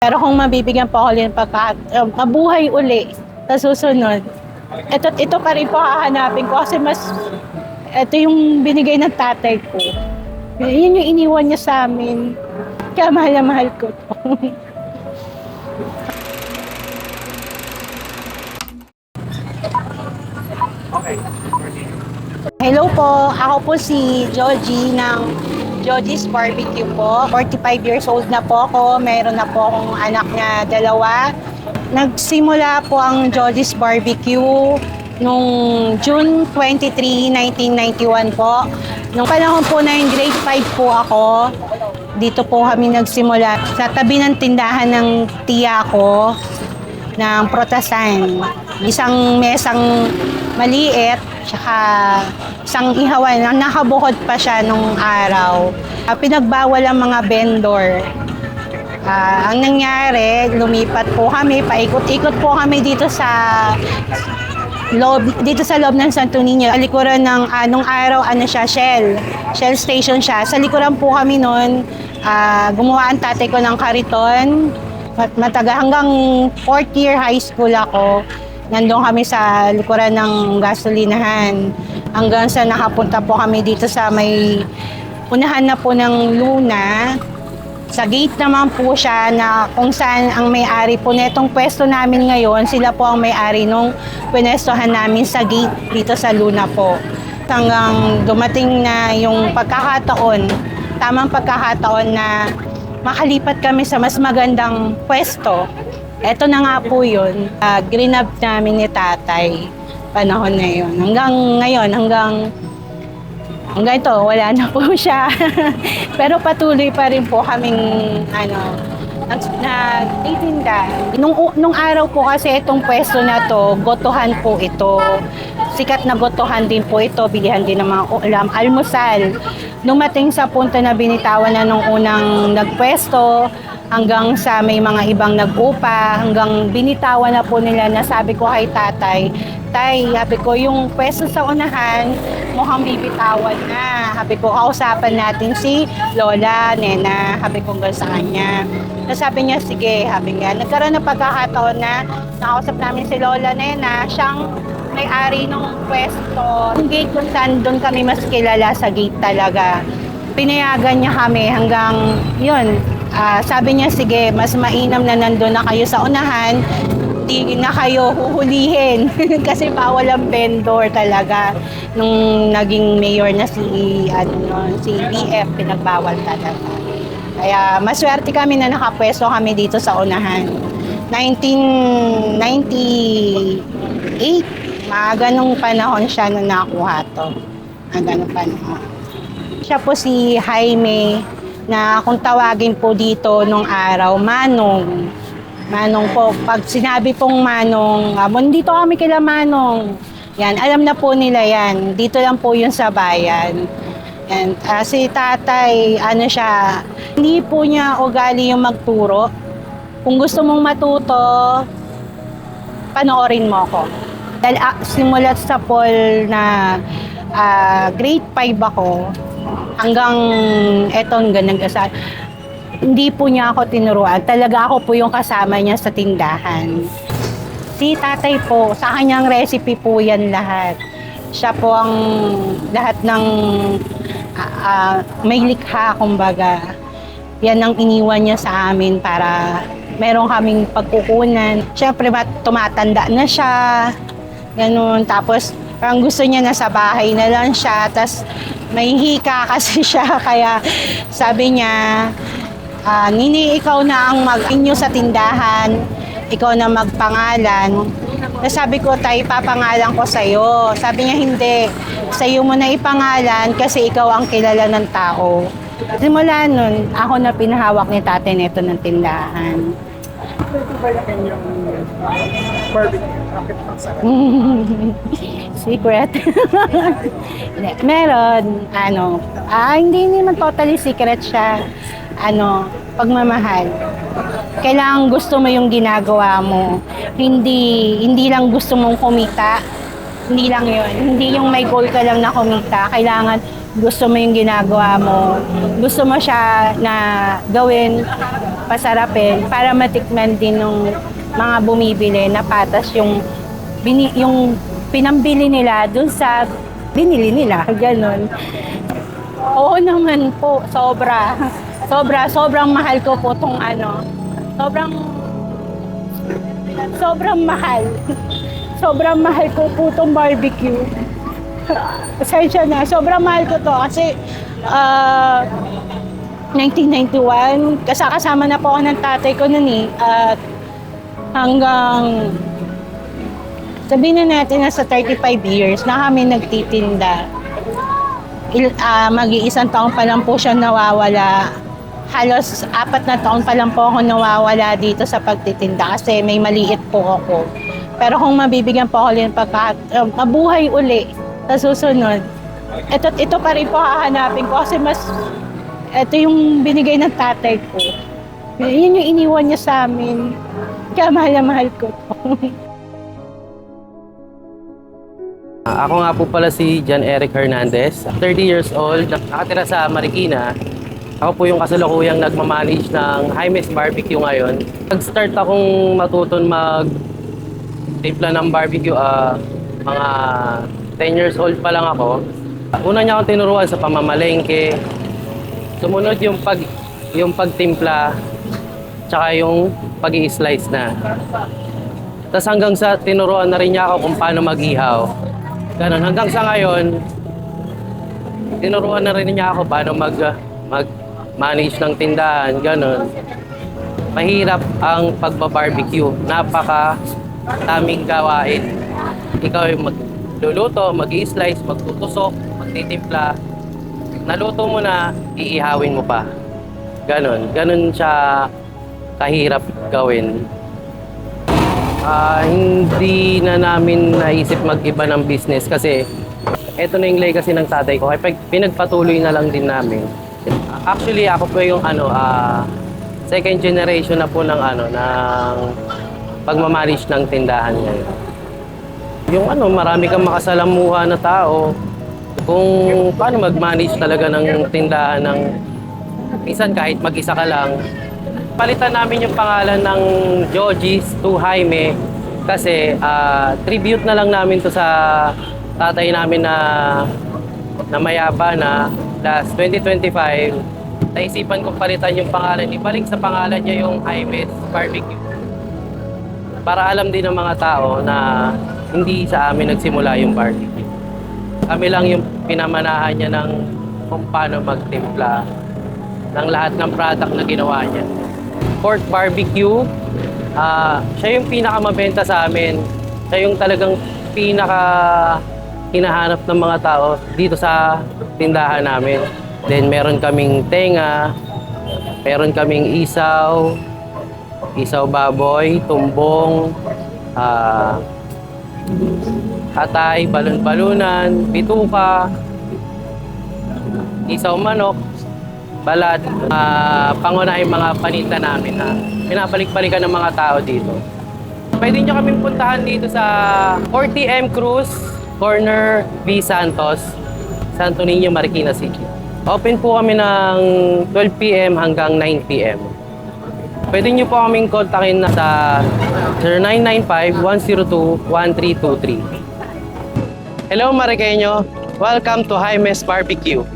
Pero kung mabibigyan po ako ulit mabuhay uli sa susunod, ito pa rin po hahanapin ko kasi ito yung binigay ng tatay ko. Yun yung iniwan niya sa amin. Kaya mahal na mahal ko to. Hello po, ako po si Joji ng Joji's Barbecue po. 45 years old na po ako, mayroon na po akong anak na 2. Nagsimula po ang Joji's Barbecue noong June 23, 1991 po. Nung panahon po na yung grade 5 po ako, dito po kami nagsimula sa tabi ng tindahan ng tiya ko ng Protasan. Isang mesang maliit, tsaka isang ihawan, nakabukod pa siya nung araw. Pinagbawal ang mga vendor. Ang nangyari, lumipat po kami, paikot-ikot po kami dito sa loob ng Santo Niño. Sa likuran ng nung araw, Shell station siya. Sa likuran po kami noon, gumawa ang tatay ko ng kariton. Hanggang 4th year high school ako. Nandun kami sa likuran ng gasolinahan. Hanggang sa nakapunta po kami dito sa may unahan na po ng Luna. Sa gate naman po siya na kung saan ang may-ari po netong pwesto namin ngayon, sila po ang may-ari nung pwestohan namin sa gate dito sa Luna po. Hanggang dumating na yung tamang pagkakataon na makalipat kami sa mas magandang pwesto. Eto na nga po yun, grinab namin ni tatay panahon na yun. Hanggang ngayon, hanggang ito, wala na po siya. Pero patuloy pa rin po kaming nagtitinda. Nung araw po kasi itong pwesto na to, gotohan po ito. Sikat na gotohan din po ito, bilihan din ng mga ulam, almusal. Dumating sa punto na binitawan na nung unang nagpwesto, hanggang sa may mga ibang nag-upa, hanggang binitawan na po nila na sabi ko kay tatay, Tay, sabi ko, yung pwesto sa unahan, mukhang bibitawan na. Sabi ko, kausapan natin si Lola, Nena, sabi ko sa kanya. Sabi niya, sige, sabi niya. Nagkaroon ng pagkakataon na nakausap namin si Lola, Nena, siyang may-ari ng pwesto. Yung gate kung saan doon kami mas kilala sa gate talaga. Pinayagan niya kami hanggang yun. Sabi niya, sige, mas mainam na nandun na kayo sa unahan, di na kayo huhulihin kasi bawal ang vendor talaga. Nung naging mayor na si BF, pinagbawal talaga. Kaya maswerte kami na nakapwesto kami dito sa unahan. 1998, mga ganong panahon siya na nakuha to. Mga ganong panahon. Siya po si Jaime, na kung tawagin po dito nung araw, Manong. Manong po. Pag sinabi pong Manong, dito kami kila Manong. Yan, alam na po nila yan. Dito lang po yun sa bayan. And si tatay, hindi po niya ugali yung magturo. Kung gusto mong matuto, panoorin mo ko. Dahil simulat sa Paul na grade 5 ako, hanggang hindi po niya ako tinuruan. Talaga ako po yung kasama niya sa tindahan. Si tatay po, sa kanyang recipe po yan lahat. Siya po ang lahat ng may likha, kumbaga. Yan ang iniwan niya sa amin para meron kaming pagkukunan. Siyempre, tumatanda na siya. Ganun. Tapos, parang gusto niya na sa bahay na lang siya. Tapos, may hika kasi siya. Kaya, sabi niya, Nini, ikaw na ang mag-inyo sa tindahan. Ikaw na magpangalan. Sabi ko, tay, papangalan ko sa'yo. Sabi niya, hindi. Sa'yo mo na ipangalan kasi ikaw ang kilala ng tao. Simula nun, ako na pinahawak ni tatay nito ng tindahan. Secret. Meron, hindi naman totally secret siya. Pagmamahal. Kailangan gusto mo yung ginagawa mo. Hindi lang gusto mong kumita. Hindi lang yun. Hindi yung may goal ka lang na kumita. Kailangan gusto mo yung ginagawa mo, gusto mo siya na gawin, pasarapin, para matikman din ng mga bumibili na patas yung pinambili nila dun sa binili nila, ganun. Oo naman po, sobra. Sobrang mahal ko po tong sobrang mahal. Sobrang mahal ko po tong barbecue. Pasensya na, sobrang mahal ko to kasi 1991, kasama na po ako ng tatay ko nun eh. At hanggang, sabihin na natin na sa 35 years na kami nagtitinda. Mag-iisang taon pa lang po siya nawawala. Halos 4 na taon pa lang po ako nawawala dito sa pagtitinda kasi may maliit po ako. Pero kung mabibigyan po ako ulit mabuhay uli sa susunod, ito pa rin po hahanapin ko kasi ito yung binigay ng tatay ko. Yun yung iniwan niya sa amin. Kaya mahal na mahal ko to. Ako nga po pala si John Eric Hernandez, 30 years old, nakatira sa Marikina. Ako po yung kasalukuyang nagmamanage ng Jaime's Barbecue ngayon. Nag-start akong matutun mag-timpla ng barbecue, mga 10 years old pa lang ako. Una niya akong tinuruan sa pamamalengke. Sumunod yung pagtimpla, tsaka yung pag-i-slice na. Tapos hanggang sa tinuruan na rin niya ako kung paano mag-ihaw. Ganun, hanggang sa ngayon, tinuruan na rin niya ako paano mag-manage ng tindahan, ganun. Mahirap ang pagbabarbecue. Napaka-daming gawain. Ikaw yung magluluto, mag-i-slice, magtutusok, magtitimpla. Naluto mo na, iihawin mo pa. Ganun. Ganun siya kahirap gawin. Hindi na namin naisip mag-iba ng business kasi eto na yung legacy ng tatay ko. Kaya pinagpatuloy na lang din namin. Actually, ako po yung second generation na po ng pagmamanage ng tindahan ngayon. Yung marami kang makasalamuha na tao kung paano mag-manage talaga ng tindahan ng minsan kahit mag-isa ka lang. Palitan namin yung pangalan ng Joji's to Jaime kasi tribute na lang namin to sa tatay namin na mayaba na last 2025. Naisipan kong palitan yung pangalan, ibalik sa pangalan niya yung Jaime's Barbecue. Para alam din ng mga tao na hindi sa amin nagsimula yung barbecue. Kami lang yung pinamanahan niya ng kung paano magtimpla ng lahat ng product na ginawa niya. Pork barbecue, siya yung pinakamabenta sa amin. Siya yung talagang hinahanap ng mga tao dito sa tindahan namin. Then meron kaming tenga, meron kaming isaw baboy, tumbong, atay, balon-balunan, bituka, isaw manok, balat, pangunahing mga paninda namin na pinabalik-balikan ng mga tao dito. Pwede nyo kaming puntahan dito sa 40M Cruz, corner V. Santos, Santo Niño, Marikina City. Open po kami ng 12 p.m. hanggang 9 p.m. Pwede nyo po kaming kontakin na sa 0995-102-1323. Hello Marikeño! Welcome to Jaime's Barbecue.